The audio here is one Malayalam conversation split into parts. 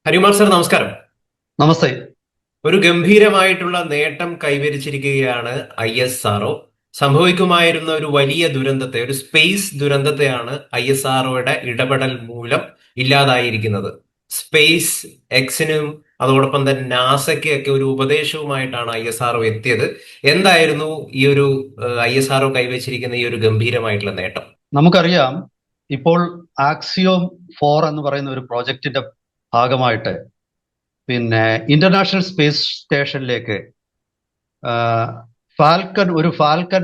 ഹരികുമാർ സർ, നമസ്കാരം. നമസ്തേ. ഒരു ഗംഭീരമായിട്ടുള്ള നേട്ടം കൈവരിച്ചിരിക്കുകയാണ് ISRO. സംഭവിക്കുമായിരുന്ന ഒരു വലിയ ദുരന്തത്തെ, ഒരു സ്പേസ് ദുരന്തത്തെയാണ് ISROയുടെ ഇടപെടൽ മൂലം ഇല്ലാതായിരിക്കുന്നത്. സ്പേസ് എക്സിനും അതോടൊപ്പം തന്നെ നാസയ്ക്ക് ഒക്കെ ഒരു ഉപദേശവുമായിട്ടാണ് ISRO എത്തിയത്. എന്തായിരുന്നു ഈ ഒരു ISRO കൈവച്ചിരിക്കുന്ന ഈ ഒരു ഗംഭീരമായിട്ടുള്ള നേട്ടം? നമുക്കറിയാം, ഇപ്പോൾ ആക്സിയോം 4 എന്ന് പറയുന്ന ഒരു പ്രോജക്റ്റിന്റെ ഭാഗമായിട്ട് ഇന്റർനാഷണൽ സ്പേസ് സ്റ്റേഷനിലേക്ക് ഫാൽക്കൺ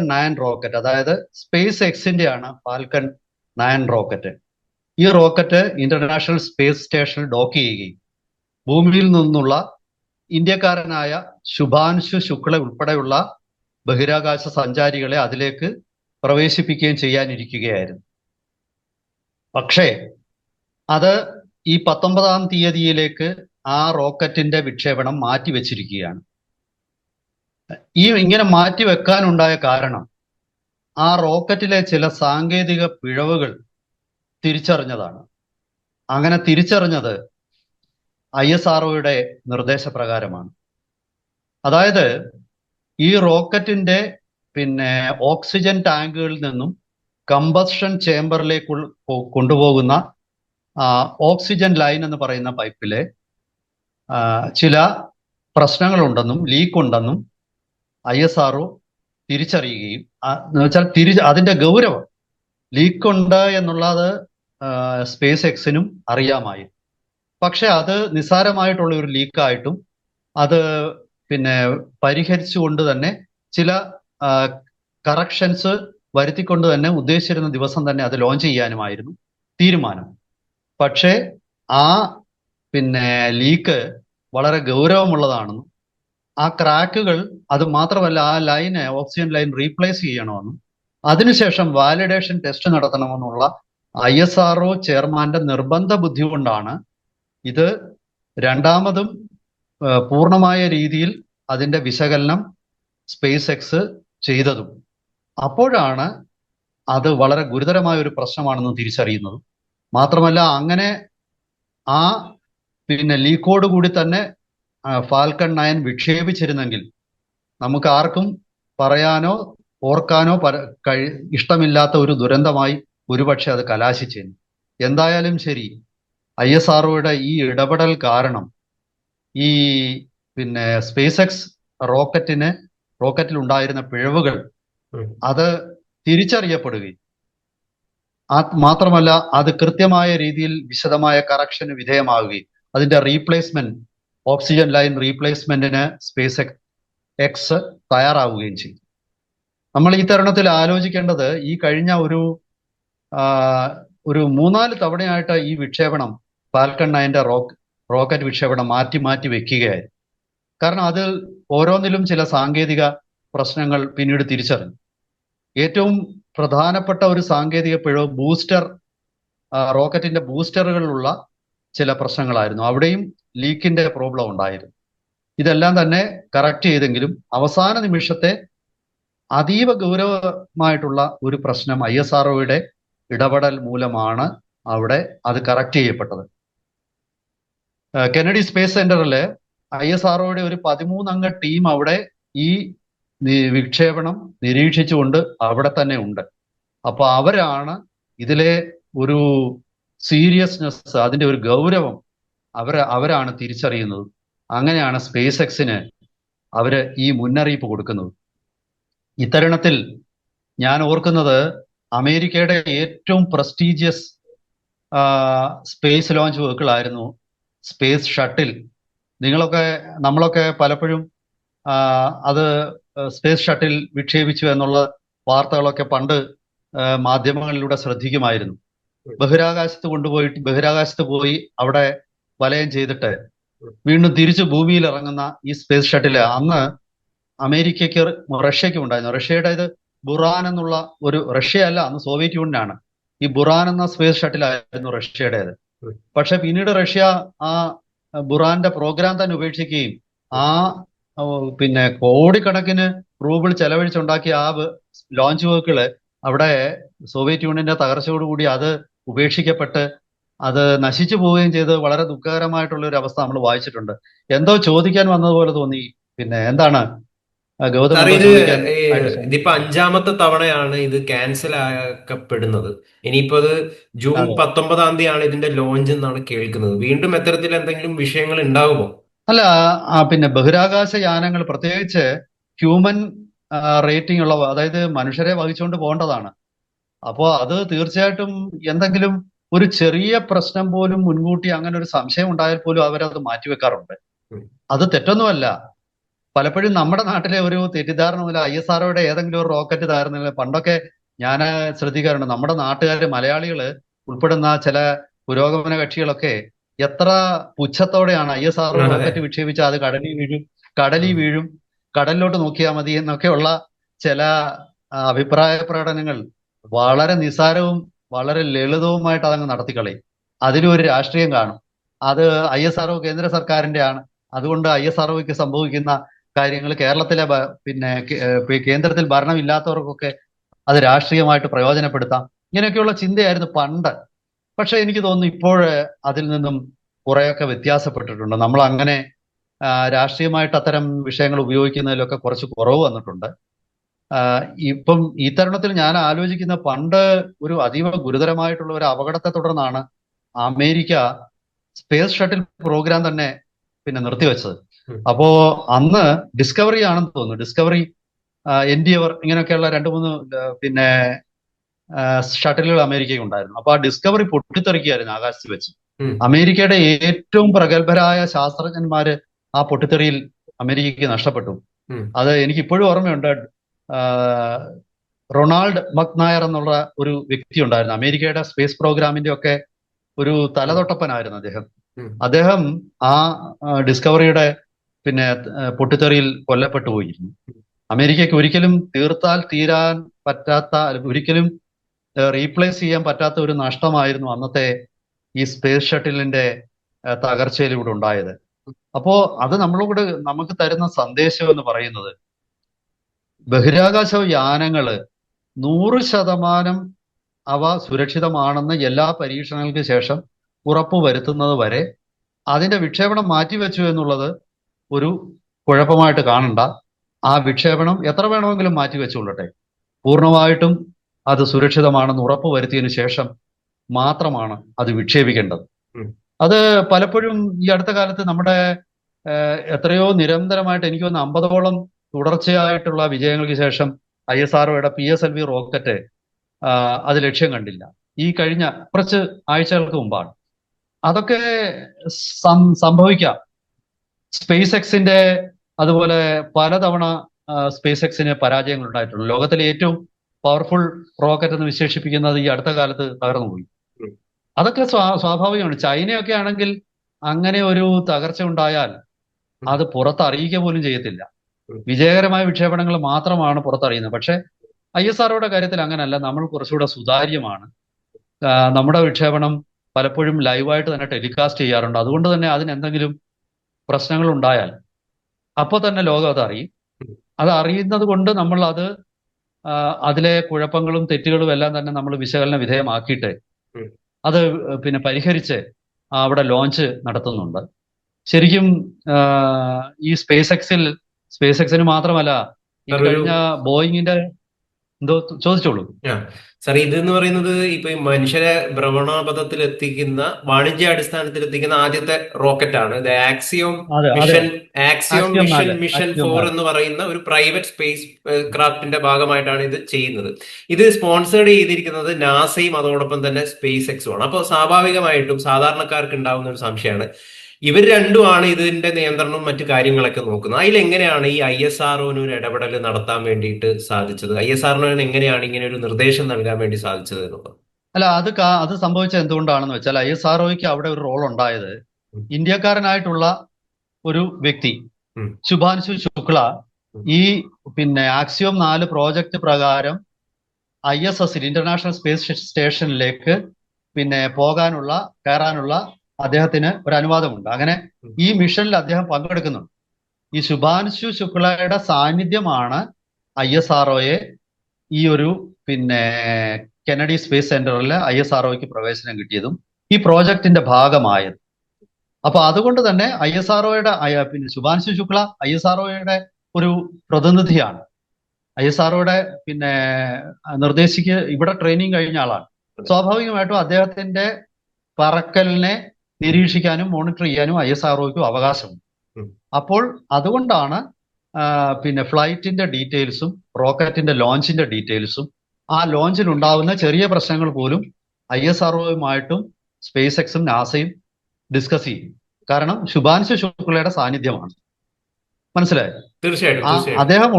9 റോക്കറ്റ്, അതായത് സ്പേസ് എക്സിന്റെ ആണ് ഫാൽക്കൺ 9 റോക്കറ്റ്. ഈ റോക്കറ്റ് ഇന്റർനാഷണൽ സ്പേസ് സ്റ്റേഷനിൽ ഡോക്ക് ചെയ്യുകയും ഭൂമിയിൽ നിന്നുള്ള ഇന്ത്യക്കാരനായ ശുഭാൻശു ശുക്ല ഉൾപ്പെടെയുള്ള ബഹിരാകാശ സഞ്ചാരികളെ അതിലേക്ക് പ്രവേശിപ്പിക്കുകയും ചെയ്യാനിരിക്കുകയായിരുന്നു. പക്ഷേ അത് ഈ 19-ാം തീയതിയിലേക്ക് ആ റോക്കറ്റിന്റെ വിക്ഷേപണം മാറ്റിവെച്ചിരിക്കുകയാണ്. ഇങ്ങനെ മാറ്റിവെക്കാനുണ്ടായ കാരണം ആ റോക്കറ്റിലെ ചില സാങ്കേതിക പിഴവുകൾ തിരിച്ചറിഞ്ഞതാണ്. അങ്ങനെ തിരിച്ചറിഞ്ഞത് ISROയുടെ നിർദ്ദേശപ്രകാരമാണ്. അതായത് ഈ റോക്കറ്റിന്റെ ഓക്സിജൻ ടാങ്കുകളിൽ നിന്നും കമ്പഷൻ ചേംബറിലേക്ക് കൊണ്ടുപോകുന്ന ഓക്സിജൻ ലൈൻ എന്ന് പറയുന്ന പൈപ്പിലെ ചില പ്രശ്നങ്ങളുണ്ടെന്നും ലീക്ക് ഉണ്ടെന്നും ISRO തിരിച്ചറിയുകയും എന്ന് വെച്ചാൽ അതിന്റെ ഗൗരവം, ലീക്കുണ്ട് എന്നുള്ളത് സ്പേസ് എക്സിനും അറിയാമായിരുന്നു. പക്ഷെ അത് നിസ്സാരമായിട്ടുള്ള ഒരു ലീക്കായിട്ടും അത് പരിഹരിച്ചുകൊണ്ട് തന്നെ ചില കറക്ഷൻസ് വരുത്തിക്കൊണ്ട് തന്നെ ഉദ്ദേശിച്ചിരുന്ന ദിവസം തന്നെ അത് ലോഞ്ച് ചെയ്യാനുമായിരുന്നു തീരുമാനം. പക്ഷേ ആ ലീക്ക് വളരെ ഗൗരവമുള്ളതാണെന്നും ആ ക്രാക്കുകൾ, അത് മാത്രമല്ല ആ ലൈന്, ഓക്സിജൻ ലൈൻ റീപ്ലേസ് ചെയ്യണമെന്നും അതിനുശേഷം വാലിഡേഷൻ ടെസ്റ്റ് നടത്തണമെന്നുള്ള ISRO ചെയർമാന്റെ നിർബന്ധ ബുദ്ധി കൊണ്ടാണ് ഇത് രണ്ടാമതും പൂർണ്ണമായ രീതിയിൽ അതിന്റെ വിശകലനം സ്പേസ് എക്സ് ചെയ്തതും. അപ്പോഴാണ് അത് വളരെ ഗുരുതരമായ ഒരു പ്രശ്നമാണെന്ന് തിരിച്ചറിയുന്നത്. മാത്രമല്ല, അങ്ങനെ ആ ലീക്കോട് കൂടി തന്നെ ഫാൽക്കൺ 9 വിക്ഷേപിച്ചിരുന്നെങ്കിൽ നമുക്ക് ആർക്കും പറയാനോ ഓർക്കാനോ ഇഷ്ടമില്ലാത്ത ഒരു ദുരന്തമായി ഒരുപക്ഷെ അത് കലാശിച്ചേനെ. എന്തായാലും ശരി, ISROയുടെ ഈ ഇടപെടൽ കാരണം ഈ സ്പേസ് എക്സ് റോക്കറ്റിൽ ഉണ്ടായിരുന്ന പിഴവുകൾ അത് തിരിച്ചറിയപ്പെടുകയും മാത്രമല്ല അത് കൃത്യമായ രീതിയിൽ വിശദമായ കറക്ഷന് വിധേയമാവുകയും അതിന്റെ ഓക്സിജൻ ലൈൻ റീപ്ലേസ്മെന്റിന് സ്പേസ് എക്സ് തയ്യാറാവുകയും ചെയ്തു. നമ്മൾ ഈ തരുണത്തിൽ ആലോചിക്കേണ്ടത്, ഈ കഴിഞ്ഞ ഒരു 3-4 തവണയായിട്ട് ഈ വിക്ഷേപണം, ഫാൽക്കൺ 9 റോക്കറ്റ് വിക്ഷേപണം മാറ്റി വെക്കുകയായിരുന്നു. കാരണം അത് ഓരോന്നിലും ചില സാങ്കേതിക പ്രശ്നങ്ങൾ പിന്നീട് തിരിച്ചറിഞ്ഞു. ഏറ്റവും പ്രധാനപ്പെട്ട ഒരു സാങ്കേതിക പിഴവ് റോക്കറ്റിന്റെ ബൂസ്റ്ററുകളിലുള്ള ചില പ്രശ്നങ്ങളായിരുന്നു. അവിടെയും ലീക്കിന്റെ പ്രോബ്ലം ഉണ്ടായിരുന്നു. ഇതെല്ലാം തന്നെ കറക്റ്റ് ചെയ്തെങ്കിലും അവസാന നിമിഷത്തെ അതീവ ഗൗരവമായിട്ടുള്ള ഒരു പ്രശ്നം ISROയുടെ ഇടപെടൽ മൂലമാണ് അവിടെ അത് കറക്റ്റ് ചെയ്യപ്പെട്ടത്. കെനഡി സ്പേസ് സെന്ററില് ISROയുടെ ഒരു 13-അംഗ ടീം അവിടെ ഈ വിക്ഷേപണം നിരീക്ഷിച്ചുകൊണ്ട് അവിടെ തന്നെ ഉണ്ട്. അപ്പൊ അവരാണ് ഇതിലെ ഒരു സീരിയസ്നെസ്, അതിന്റെ ഒരു ഗൗരവം അവരാണ് തിരിച്ചറിയുന്നത്. അങ്ങനെയാണ് സ്പേസ് എക്സിന് അവര് ഈ മുന്നറിയിപ്പ് കൊടുക്കുന്നത്. ഇത്തരുണത്തിൽ ഞാൻ ഓർക്കുന്നത്, അമേരിക്കയുടെ ഏറ്റവും പ്രസ്റ്റീജിയസ് സ്പേസ് ലോഞ്ച് വെഹിക്കിൾ ആയിരുന്നു സ്പേസ് ഷട്ടിൽ. നമ്മളൊക്കെ പലപ്പോഴും അത് സ്പേസ് ഷട്ടിൽ വിക്ഷേപിച്ചു എന്നുള്ള വാർത്തകളൊക്കെ പണ്ട് മാധ്യമങ്ങളിലൂടെ ശ്രദ്ധിക്കുമായിരുന്നു. ബഹിരാകാശത്ത് പോയി അവിടെ വലയം ചെയ്തിട്ട് വീണ്ടും തിരിച്ച് ഭൂമിയിൽ ഇറങ്ങുന്ന ഈ സ്പേസ് ഷട്ടില് അന്ന് റഷ്യയ്ക്കും ഉണ്ടായിരുന്നു. റഷ്യയുടെ ഇത് ബുറാൻ എന്നുള്ള റഷ്യയല്ല, അന്ന് സോവിയറ്റ് യൂണിയനാണ്. ഈ ബുറാൻ എന്ന സ്പേസ് ഷട്ടിലായിരുന്നു റഷ്യയുടേത്. പക്ഷെ പിന്നീട് റഷ്യ ആ ബുറാന്റെ പ്രോഗ്രാം തന്നെ ഉപേക്ഷിക്കുകയും ആ കോടിക്കണക്കിന് റൂബിൾ ചെലവഴിച്ചുണ്ടാക്കിയ ആ ലോഞ്ച് വെഹിക്കിള് അവിടെ സോവിയറ്റ് യൂണിയന്റെ തകർച്ചയോടുകൂടി അത് ഉപേക്ഷിക്കപ്പെട്ട് അത് നശിച്ചു പോവുകയും ചെയ്ത് വളരെ ദുഃഖകരമായിട്ടുള്ള ഒരു അവസ്ഥ നമ്മൾ വായിച്ചിട്ടുണ്ട്. എന്തോ ചോദിക്കാൻ വന്നതുപോലെ തോന്നി. പിന്നെ എന്താണ് ഗൗതം സാർ എന്തോ ഇത് ചോദിക്കാൻ ആയിട്ട് ഇതിപ്പോ ശ്രമിക്കുന്നത്? അഞ്ചാമത്തെ തവണയാണ് ഇത് ക്യാൻസൽ ആക്കപ്പെടുന്നത്. ഇനിയിപ്പോ അത് ജൂൺ അതെ. 19-ാം തീയതിയാണ് ഇതിന്റെ ലോഞ്ച് എന്നാണ് കേൾക്കുന്നത്. വീണ്ടും എത്തരത്തിൽ എന്തെങ്കിലും വിഷയങ്ങൾ ഉണ്ടാകുമോ? അല്ല, പിന്നെ ബഹിരാകാശ യാനങ്ങൾ പ്രത്യേകിച്ച് ഹ്യൂമൻ റേറ്റിംഗ് ഉള്ള, അതായത് മനുഷ്യരെ വഹിച്ചുകൊണ്ട് പോകേണ്ടതാണ്. അപ്പോൾ അത് തീർച്ചയായിട്ടും എന്തെങ്കിലും ഒരു ചെറിയ പ്രശ്നം പോലും മുൻകൂട്ടി അങ്ങനെ ഒരു സംശയം ഉണ്ടായാൽ പോലും അവരത് മാറ്റിവെക്കാറുണ്ട്. ഉം. അത് തെറ്റൊന്നുമല്ല. പലപ്പോഴും നമ്മുടെ നാട്ടിലെ ഒരു തെറ്റിദ്ധാരണ മൂലം ISROയുടെ ഏതെങ്കിലും ഒരു റോക്കറ്റ് തകർന്നില്ല. പണ്ടൊക്കെ ഞാൻ ശ്രദ്ധിക്കാറുണ്ട്, നമ്മുടെ നാട്ടുകാര് മലയാളികള് ഉൾപ്പെടുന്ന ചില പുരോഗമന കക്ഷികളൊക്കെ എത്ര പുച്ഛത്തോടെയാണ് ISRO അതെ. റോക്കറ്റ് വിക്ഷേപിച്ച അത് കടലിൽ വീഴും, കടലിലോട്ട് നോക്കിയാൽ മതി എന്നൊക്കെയുള്ള ചില അഭിപ്രായ പ്രകടനങ്ങൾ വളരെ നിസ്സാരവും വളരെ ലളിതവുമായിട്ട് അതങ്ങ് നടത്തിക്കളയും. അതിലും ഒരു രാഷ്ട്രീയം കാണും. അത് ISRO കേന്ദ്ര സർക്കാരിന്റെ ആണ്. അതുകൊണ്ട് ISROയ്ക്ക് സംഭവിക്കുന്ന കാര്യങ്ങൾ കേരളത്തിലെ കേന്ദ്രത്തിൽ ഭരണമില്ലാത്തവർക്കൊക്കെ അത് രാഷ്ട്രീയമായിട്ട് പ്രയോജനപ്പെടുത്താം. ഇങ്ങനെയൊക്കെയുള്ള ചിന്തയായിരുന്നു പണ്ട്. പക്ഷെ എനിക്ക് തോന്നുന്നു ഇപ്പോൾ അതിൽ നിന്നും കുറെയൊക്കെ വ്യത്യാസപ്പെട്ടിട്ടുണ്ട്. നമ്മൾ അങ്ങനെ രാഷ്ട്രീയമായിട്ട് അത്തരം വിഷയങ്ങൾ ഉപയോഗിക്കുന്നതിലൊക്കെ കുറച്ച് കുറവ് വന്നിട്ടുണ്ട്. ഇപ്പം ഈ തരുണത്തിൽ ഞാൻ ആലോചിക്കുന്ന, പണ്ട് ഒരു അതീവ ഗുരുതരമായിട്ടുള്ള ഒരു അപകടത്തെ തുടർന്നാണ് അമേരിക്ക സ്പേസ് ഷട്ടിൽ പ്രോഗ്രാം തന്നെ പിന്നെ നിർത്തിവെച്ചത്. ഉം. അപ്പോ അന്ന് ഡിസ്കവറി ആണെന്ന് തോന്നുന്നു, ഡിസ്കവറി, എൻഡിയവർ, ഇങ്ങനെയൊക്കെയുള്ള രണ്ട് മൂന്ന് പിന്നെ ഷട്ടിലുകൾ അമേരിക്കയ്ക്ക് ഉണ്ടായിരുന്നു. അപ്പൊ ആ ഡിസ്കവറി പൊട്ടിത്തെറിക്കുകയായിരുന്നു ആകാശത്ത് വെച്ച്. ഉം. അമേരിക്കയുടെ ഏറ്റവും പ്രഗത്ഭരായ ശാസ്ത്രജ്ഞന്മാര് ആ പൊട്ടിത്തെറിയിൽ അമേരിക്കയ്ക്ക് നഷ്ടപ്പെട്ടു. ഉം. അത് എനിക്ക് ഇപ്പോഴും ഓർമ്മയുണ്ട്. ആ, റൊണാൾഡ് മക്നായർ എന്നുള്ള ഒരു വ്യക്തി ഉണ്ടായിരുന്നു. അമേരിക്കയുടെ സ്പേസ് പ്രോഗ്രാമിന്റെ ഒക്കെ ഒരു തലതൊട്ടപ്പനായിരുന്നു അദ്ദേഹം. ഉം. അദ്ദേഹം ആ ഡിസ്കവറിയുടെ പിന്നെ പൊട്ടിത്തെറിയിൽ കൊല്ലപ്പെട്ടു പോയിരുന്നു. അമേരിക്കയ്ക്ക് ഒരിക്കലും തീർത്താൽ തീരാൻ പറ്റാത്ത, ഒരിക്കലും റീപ്ലേസ് ചെയ്യാൻ പറ്റാത്ത ഒരു നഷ്ടമായിരുന്നു അന്നത്തെ ഈ സ്പേസ് ഷട്ടിലിന്റെ തകർച്ചയിലൂടെ ഉണ്ടായത്. അപ്പോ അത് നമ്മളോട് നമുക്ക് തരുന്ന സന്ദേശം എന്ന് പറയുന്നത്, ബഹിരാകാശ യാനങ്ങള് 100% അവ സുരക്ഷിതമാണെന്ന് എല്ലാ പരീക്ഷണങ്ങൾക്ക് ശേഷം ഉറപ്പുവരുത്തുന്നത് വരെ അതിന്റെ വിക്ഷേപണം മാറ്റിവെച്ചു എന്നുള്ളത് ഒരു കുഴപ്പമായിട്ട് കാണണ്ട. ആ വിക്ഷേപണം എത്ര വേണമെങ്കിലും മാറ്റിവെച്ചുകൊള്ളട്ടെ. പൂർണ്ണമായിട്ടും അത് സുരക്ഷിതമാണെന്ന് ഉറപ്പുവരുത്തിയതിനു ശേഷം മാത്രമാണ് അത് വിക്ഷേപിക്കേണ്ടത്. ഉം. അത് പലപ്പോഴും ഈ അടുത്ത കാലത്ത് നമ്മുടെ എത്രയോ നിരന്തരമായിട്ട്, എനിക്ക് തോന്നുന്നു 50ഓളം തുടർച്ചയായിട്ടുള്ള വിജയങ്ങൾക്ക് ശേഷം ISROയുടെ PSLV റോക്കറ്റ് അത് ലക്ഷ്യം കണ്ടില്ല. ഈ കഴിഞ്ഞ കുറച്ച് ആഴ്ചകൾക്ക് മുമ്പാണ്. അതൊക്കെ സംഭവിക്കാം. സ്പേസ് എക്സിന്റെ അതുപോലെ പലതവണ സ്പേസ് എക്സിന് പരാജയങ്ങൾ ഉണ്ടായിട്ടുണ്ട്. ലോകത്തിലെ ഏറ്റവും പവർഫുൾ റോക്കറ്റ് എന്ന് വിശേഷിപ്പിക്കുന്നത് ഈ അടുത്ത കാലത്ത് തകർന്നുപോയി. ഉം. അതൊക്കെ സ്വാഭാവികമാണ്. ചൈനയൊക്കെ ആണെങ്കിൽ അങ്ങനെ ഒരു തകർച്ച ഉണ്ടായാൽ അത് പുറത്തറിയിക്കുക പോലും ചെയ്യത്തില്ല. ഉം. വിജയകരമായ വിക്ഷേപണങ്ങൾ മാത്രമാണ് പുറത്തറിയുന്നത്. പക്ഷെ ISROയുടെ കാര്യത്തിൽ അങ്ങനല്ല. നമ്മൾ കുറച്ചുകൂടെ സുതാര്യമാണ്. നമ്മുടെ വിക്ഷേപണം പലപ്പോഴും ലൈവായിട്ട് തന്നെ ടെലികാസ്റ്റ് ചെയ്യാറുണ്ട്. അതുകൊണ്ട് തന്നെ അതിന് എന്തെങ്കിലും പ്രശ്നങ്ങൾ ഉണ്ടായാൽ അപ്പോൾ തന്നെ ലോകം അത് അറിയും. അത് അറിയുന്നത് കൊണ്ട് നമ്മൾ അത് അതിലെ കുഴപ്പങ്ങളും തെറ്റുകളും എല്ലാം തന്നെ നമ്മൾ വിശകലന വിധേയമാക്കിയിട്ട് ഉം. അത് പിന്നെ പരിഹരിച്ച് അവിടെ ലോഞ്ച് നടത്തുന്നുണ്ട്. ശരിക്കും ഈ സ്പേസ് എക്സിന് മാത്രമല്ല, ഈ സാർ ഒരു കഴിഞ്ഞ ബോയിങ്ങിന്റെ, എന്തോ ചോദിച്ചോളൂ. സാർ ഇതെന്ന് പറയുന്നത് ഇപ്പൊ ഈ മനുഷ്യരെ ഭ്രമണപഥത്തിൽ എത്തിക്കുന്ന, വാണിജ്യാടിസ്ഥാനത്തിൽ എത്തിക്കുന്ന ആദ്യത്തെ റോക്കറ്റ് ആണ്. ഇത് അതെ, അതെ. Axiom axiom mission 4, mission axiom 4 4. എന്ന് പറയുന്ന ഒരു പ്രൈവറ്റ് സ്പേസ് ക്രാഫ്റ്റിന്റെ ഭാഗമായിട്ടാണ് ഇത് ചെയ്യുന്നത്. ഇത് സ്പോൺസേർഡ് ചെയ്തിരിക്കുന്നത് നാസയും അതോടൊപ്പം തന്നെ സ്പേസ് എക്സും ആണ്. അപ്പോൾ സ്വാഭാവികമായിട്ടും സാധാരണക്കാർക്ക് ഉണ്ടാവുന്ന ഒരു സംശയമാണ്, ഇവർ രണ്ടുമാണ് ഇതിന്റെ നിയന്ത്രണവും മറ്റു കാര്യങ്ങളൊക്കെ നോക്കുന്നത്. അതിലെങ്ങനെയാണ് ഈ ISROന് ഒരു ഇടപെടൽ നടത്താൻ വേണ്ടിയിട്ട് സാധിച്ചത്? ISROന് എങ്ങനെയാണ് ഇങ്ങനെ ഒരു നിർദ്ദേശം നൽകാൻ വേണ്ടി സാധിച്ചത് എന്നുള്ളത്? അല്ല, അത് സംഭവിച്ചത് എന്തുകൊണ്ടാണെന്ന് വെച്ചാൽ, ISROയ്ക്ക് അവിടെ ഒരു റോൾ ഉണ്ടായത്, ഉം. ഇന്ത്യക്കാരനായിട്ടുള്ള ഒരു വ്യക്തി ഉം. ശുഭാൻശു ശുക്ല ഉം. ഈ പിന്നെ ആക്സിയോം 4 പ്രോജക്റ്റ് പ്രകാരം ISS ഇന്റർനാഷണൽ സ്പേസ് സ്റ്റേഷനിലേക്ക് പിന്നെ കയറാനുള്ള അദ്ദേഹത്തിന് ഒരു അനുവാദമുണ്ട്. അങ്ങനെ ഈ മിഷനിൽ അദ്ദേഹം പങ്കെടുക്കുന്നുണ്ട്. ഈ ശുഭാൻശു ശുക്ലയുടെ സാന്നിധ്യമാണ് ISROയെ ഈ ഒരു പിന്നെ കെനഡി സ്പേസ് സെന്ററിൽ ISROയ്ക്ക് പ്രവേശനം കിട്ടിയതും ഈ പ്രോജക്റ്റിന്റെ ഭാഗമായത്. അപ്പൊ അതുകൊണ്ട് തന്നെ ISROയുടെ പിന്നെ ശുഭാൻശു ശുക്ല ISROയുടെ ഒരു പ്രതിനിധിയാണ്. ISROയുടെ പിന്നെ നിർദ്ദേശിക്ക് ഇവിടെ ട്രെയിനിങ് കഴിഞ്ഞ ആളാണ്. സ്വാഭാവികമായിട്ടും അദ്ദേഹത്തിന്റെ പറക്കലിനെ നിരീക്ഷിക്കാനും മോണിറ്റർ ചെയ്യാനും ISROയ്ക്കും അവകാശമുണ്ട്. ഉം. അപ്പോൾ അതുകൊണ്ടാണ് പിന്നെ ഫ്ലൈറ്റിന്റെ ഡീറ്റെയിൽസും റോക്കറ്റിന്റെ ലോഞ്ചിന്റെ ഡീറ്റെയിൽസും ആ ലോഞ്ചിൽ ഉണ്ടാവുന്ന ചെറിയ പ്രശ്നങ്ങൾ പോലും ISROയുമായിട്ടും സ്പേസ് എക്സും നാസയും ഡിസ്കസ് ചെയ്യും. കാരണം ശുഭാൻശു ശുക്ലയുടെ സാന്നിധ്യമാണ്. മനസ്സിലായോ? തീർച്ചയായിട്ടും തീർച്ചയായിട്ടും അദ്ദേഹം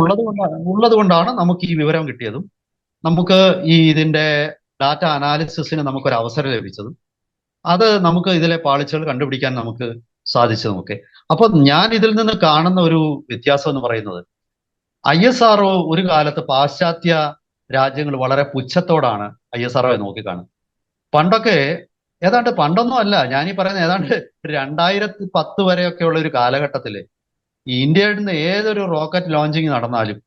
ഉള്ളത് കൊണ്ടാണ് നമുക്ക് ഈ വിവരം കിട്ടിയതും നമുക്ക് ഈ ഇതിന്റെ ഡാറ്റ അനാലിസിസിന് നമുക്കൊരു അവസരം ലഭിച്ചതും അത് നമുക്ക് ഇതിലെ പാളിച്ചകൾ കണ്ടുപിടിക്കാൻ നമുക്ക് സാധിച്ചതുമൊക്കെ. അപ്പൊ ഞാൻ ഇതിൽ നിന്ന് കാണുന്ന ഒരു വ്യത്യാസം എന്ന് പറയുന്നത് ISRO ഒരു കാലത്ത് പാശ്ചാത്യ രാജ്യങ്ങൾ വളരെ പുച്ഛത്തോടാണ് ISROയെ നോക്കിക്കാണുന്നത്. പണ്ടൊക്കെ പണ്ടൊന്നും അല്ല, ഞാനീ പറയുന്ന ഏതാണ്ട് 2010 വരെയൊക്കെ ഉള്ള ഒരു കാലഘട്ടത്തില് ഈ ഇന്ത്യയിൽ നിന്ന് ഏതൊരു റോക്കറ്റ് ലോഞ്ചിങ് നടന്നാലും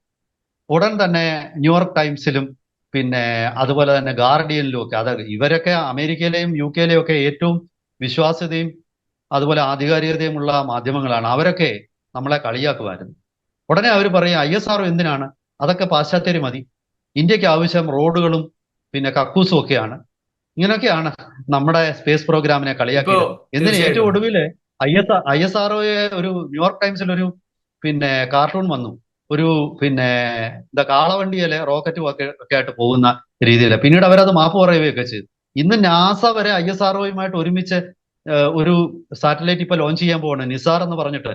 ഉടൻ തന്നെ ന്യൂയോർക്ക് ടൈംസിലും പിന്നെ അതുപോലെ തന്നെ ഗാർഡിയനിലും ഒക്കെ, അത് ഇവരൊക്കെ അമേരിക്കയിലെയും UK യിലെയും ഒക്കെ ഏറ്റവും വിശ്വാസ്യതയും അതുപോലെ ആധികാരികതയുമുള്ള മാധ്യമങ്ങളാണ്. അവരൊക്കെ നമ്മളെ കളിയാക്കുമായിരുന്നു. ഉടനെ അവർ പറയും ISRO എന്തിനാണ്, അതൊക്കെ പാശ്ചാത്യര് മതി, ഇന്ത്യക്ക് ആവശ്യം റോഡുകളും പിന്നെ കക്കൂസും ഒക്കെയാണ്. ഇങ്ങനെയൊക്കെയാണ് നമ്മുടെ സ്പേസ് പ്രോഗ്രാമിനെ ഇപ്പോ കളിയാക്കിയത്. എന്തിന് ഏറ്റവും തീർച്ചയായിട്ടും ഒടുവില് ISROയെ ഒരു ന്യൂയോർക്ക് ടൈംസിൽ ഒരു പിന്നെ കാർട്ടൂൺ വന്നു, ഒരു പിന്നെ എന്താ കാളവണ്ടിയിലെ റോക്കറ്റും ഒക്കെ ആയിട്ട് പോകുന്ന രീതിയിൽ. പിന്നീട് അവരത് മാപ്പ് പറയുകയൊക്കെ ചെയ്തു. ഇന്ന് നാസ വരെ ISROയുമായിട്ട് ഒരുമിച്ച് ഒരു സാറ്റലൈറ്റ് ഇപ്പൊ ലോഞ്ച് ചെയ്യാൻ പോവാണ്, നിസാർ എന്ന് പറഞ്ഞിട്ട്.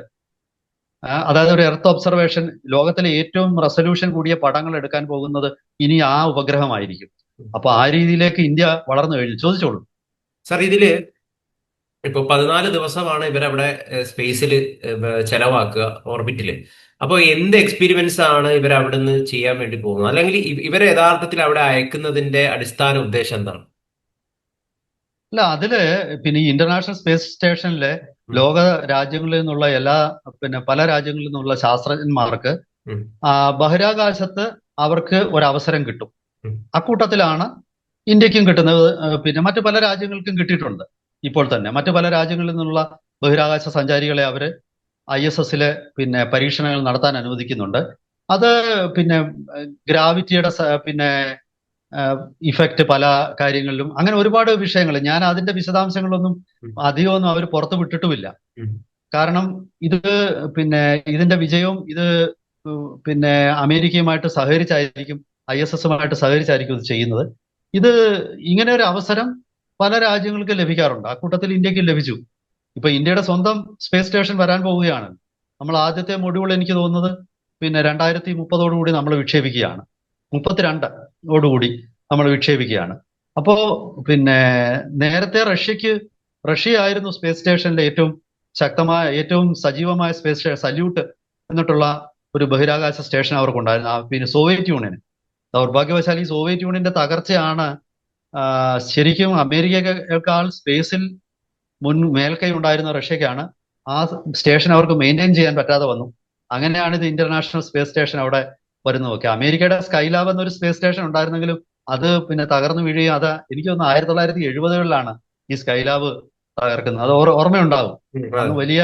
അതായത് ഒരു എർത്ത് ഒബ്സർവേഷൻ, ലോകത്തിലെ ഏറ്റവും റെസൊല്യൂഷൻ കൂടിയ പടങ്ങൾ എടുക്കാൻ പോകുന്നത് ഇനി ആ ഉപഗ്രഹമായിരിക്കും. അപ്പൊ ആ രീതിയിലേക്ക് ഇന്ത്യ വളർന്നു കഴിഞ്ഞു. ചോദിച്ചോളൂ. സാർ, ഇതില് ഇപ്പൊ 14 ദിവസമാണ് ഇവരവിടെ സ്പേസിൽ ചെലവാക്കുക, ഓർബിറ്റില്. അപ്പോൾ എന്ത് എക്സ്പീരിമെന്റ്സ് ആണ് ഇവർ അവിടെ നിന്ന് ചെയ്യാൻ വേണ്ടി പോകുന്നത്, അല്ലെങ്കിൽ ഇവരെ യഥാർത്ഥത്തിൽ അവിടെ അയക്കുന്നതിന്റെ അടിസ്ഥാന ഉദ്ദേശം എന്താണ്? അല്ല, അതില് പിന്നെ ഈ ഇന്റർനാഷണൽ സ്പേസ് സ്റ്റേഷനിലെ ലോക രാജ്യങ്ങളിൽ നിന്നുള്ള പിന്നെ പല രാജ്യങ്ങളിൽ നിന്നുള്ള ശാസ്ത്രജ്ഞന്മാർക്ക് ഉം. ബഹിരാകാശത്ത് അവർക്ക് ഒരവസരം കിട്ടും. ഉം. അക്കൂട്ടത്തിലാണ് ഇന്ത്യക്കും കിട്ടുന്നത്. പിന്നെ മറ്റു പല രാജ്യങ്ങൾക്കും കിട്ടിയിട്ടുണ്ട്. ഇപ്പോൾ തന്നെ മറ്റു പല രാജ്യങ്ങളിൽ നിന്നുള്ള ബഹിരാകാശ സഞ്ചാരികളെ അവര് ISSലെ പിന്നെ പരീക്ഷണങ്ങൾ നടത്താൻ അനുവദിക്കുന്നുണ്ട്. അത് പിന്നെ ഗ്രാവിറ്റിയുടെ പിന്നെ ഇഫക്റ്റ് പല കാര്യങ്ങളിലും, അങ്ങനെ ഒരുപാട് വിഷയങ്ങൾ, ഞാൻ അതിന്റെ വിശദാംശങ്ങളൊന്നും അധികമൊന്നും അവർ പുറത്തു വിട്ടിട്ടുമില്ല. കാരണം ഇത് പിന്നെ ഇതിന്റെ വിജയവും ഇത് പിന്നെ അമേരിക്കയുമായിട്ട് സഹകരിച്ചായിരിക്കും, ISSുമായിട്ട് സഹകരിച്ചായിരിക്കും ഇത് ചെയ്യുന്നത്. ഇത് ഇങ്ങനെ ഒരു അവസരം പല രാജ്യങ്ങൾക്ക് ലഭിക്കാറുണ്ട്. അക്കൂട്ടത്തിൽ ഇന്ത്യക്ക് ലഭിച്ചു. ഇപ്പൊ ഇന്ത്യയുടെ സ്വന്തം സ്പേസ് സ്റ്റേഷൻ വരാൻ പോവുകയാണ്. നമ്മൾ ആദ്യത്തെ മൊഡ്യൂൾ എനിക്ക് തോന്നുന്നത് പിന്നെ 2030 നമ്മൾ വിക്ഷേപിക്കുകയാണ്. 32 നമ്മൾ വിക്ഷേപിക്കുകയാണ്. അപ്പോ പിന്നെ നേരത്തെ റഷ്യയായിരുന്നു സ്പേസ് സ്റ്റേഷനിലെ ഏറ്റവും ശക്തമായ, ഏറ്റവും സജീവമായ സ്പേസ് സ്റ്റേഷൻ, സല്യൂട്ട് എന്നിട്ടുള്ള ഒരു ബഹിരാകാശ സ്റ്റേഷൻ അവർക്കുണ്ടായിരുന്നു. പിന്നെ സോവിയറ്റ് യൂണിയൻ, ദൗർഭാഗ്യവശാൽ ഈ സോവിയറ്റ് യൂണിയന്റെ തകർച്ചയാണ് ശരിക്കും അമേരിക്കയേക്കാൾ സ്പേസിൽ മേൽക്കൈ ഉണ്ടായിരുന്ന റഷ്യക്കാണ് ആ സ്റ്റേഷൻ അവർക്ക് മെയിൻറ്റെയിൻ ചെയ്യാൻ പറ്റാതെ വന്നു. അങ്ങനെയാണ് ഇത് ഇന്റർനാഷണൽ സ്പേസ് സ്റ്റേഷൻ അവിടെ വരുന്നത്. ഓക്കെ, അമേരിക്കയുടെ സ്കൈലാബ് എന്നൊരു സ്പേസ് സ്റ്റേഷൻ ഉണ്ടായിരുന്നെങ്കിലും അത് പിന്നെ തകർന്നു വീഴുകയും, അത് എനിക്ക് തോന്നുന്നു 1970-കളിലാണ് ഈ സ്കൈലാബ് തകർക്കുന്നത്. അത് ഓർമ്മയുണ്ടാകും. അന്ന് വലിയ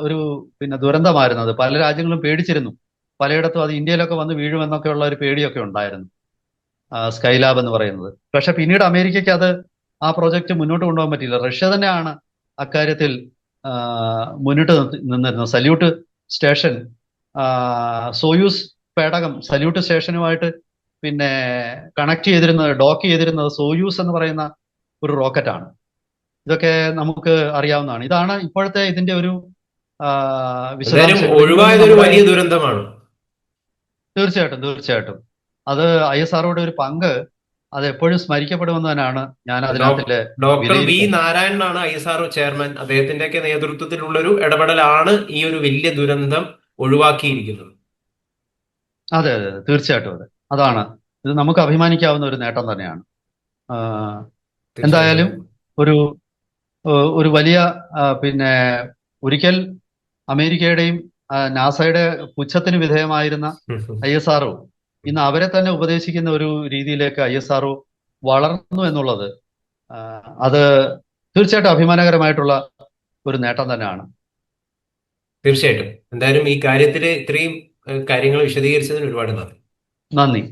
ഒരു പിന്നെ ദുരന്തമായിരുന്നു അത്. പല രാജ്യങ്ങളും പേടിച്ചിരുന്നു. പലയിടത്തും അത് ഇന്ത്യയിലൊക്കെ വന്ന് വീഴുമെന്നൊക്കെയുള്ള ഒരു പേടിയൊക്കെ ഉണ്ടായിരുന്നു സ്കൈലാബ് എന്ന് പറയുന്നത്. പക്ഷെ പിന്നീട് അമേരിക്കയ്ക്ക് ആ പ്രോജക്റ്റ് മുന്നോട്ട് കൊണ്ടുപോകാൻ പറ്റിയില്ല. റഷ്യ തന്നെയാണ് അക്കാര്യത്തിൽ മുന്നിട്ട് നിന്നിരുന്നത്. സല്യൂട്ട് സ്റ്റേഷൻ, സോയൂസ് പേടകം സല്യൂട്ട് സ്റ്റേഷനുമായിട്ട് പിന്നെ ഡോക്ക് ചെയ്തിരുന്നത് സോയൂസ് എന്ന് പറയുന്ന ഒരു റോക്കറ്റാണ്. ഇതൊക്കെ നമുക്ക് അറിയാവുന്നതാണ്. ഇതാണ് ഇപ്പോഴത്തെ ഇതിന്റെ ഒരു ഒഴിവായതൊരു വലിയ ദുരന്തമാണ്. തീർച്ചയായിട്ടും അത് ISROയുടെ ഒരു പങ്ക് അത് എപ്പോഴും സ്മരിക്കപ്പെടുമെന്ന് തന്നെയാണ് ഞാൻ അതിനകത്തില്. ഡോക്ടർ വി നാരായണനാണ് ISRO ചെയർമാൻ. അദ്ദേഹത്തിന്റെയൊക്കെ നേതൃത്വത്തിലുള്ള ഒരു ഇടപെടലാണ് ഈ ഒരു വലിയ ദുരന്തം ഒഴിവാക്കിയിരിക്കുന്നത്. അതെ, തീർച്ചയായിട്ടും അതാണ്. ഇത് നമുക്ക് അഭിമാനിക്കാവുന്ന ഒരു നേട്ടം തന്നെയാണ്. എന്തായാലും ഒരു വലിയ പിന്നെ ഒരിക്കൽ അമേരിക്കയുടെയും നാസയുടെ പുച്ഛത്തിന് വിധേയമായിരുന്ന ISRO ഇന്ന് അവരെ തന്നെ ഉപദേശിക്കുന്ന ഒരു രീതിയിലേക്ക് ISRO വളർന്നു എന്നുള്ളത് അത് തീർച്ചയായിട്ടും അഭിമാനകരമായിട്ടുള്ള ഒരു നേട്ടം തന്നെയാണ്. തീർച്ചയായിട്ടും. എന്തായാലും ഈ കാര്യത്തിൽ ഇത്രയും കാര്യങ്ങൾ വിശദീകരിച്ചതിന് ഒരുപാട് നന്ദി. നന്ദി.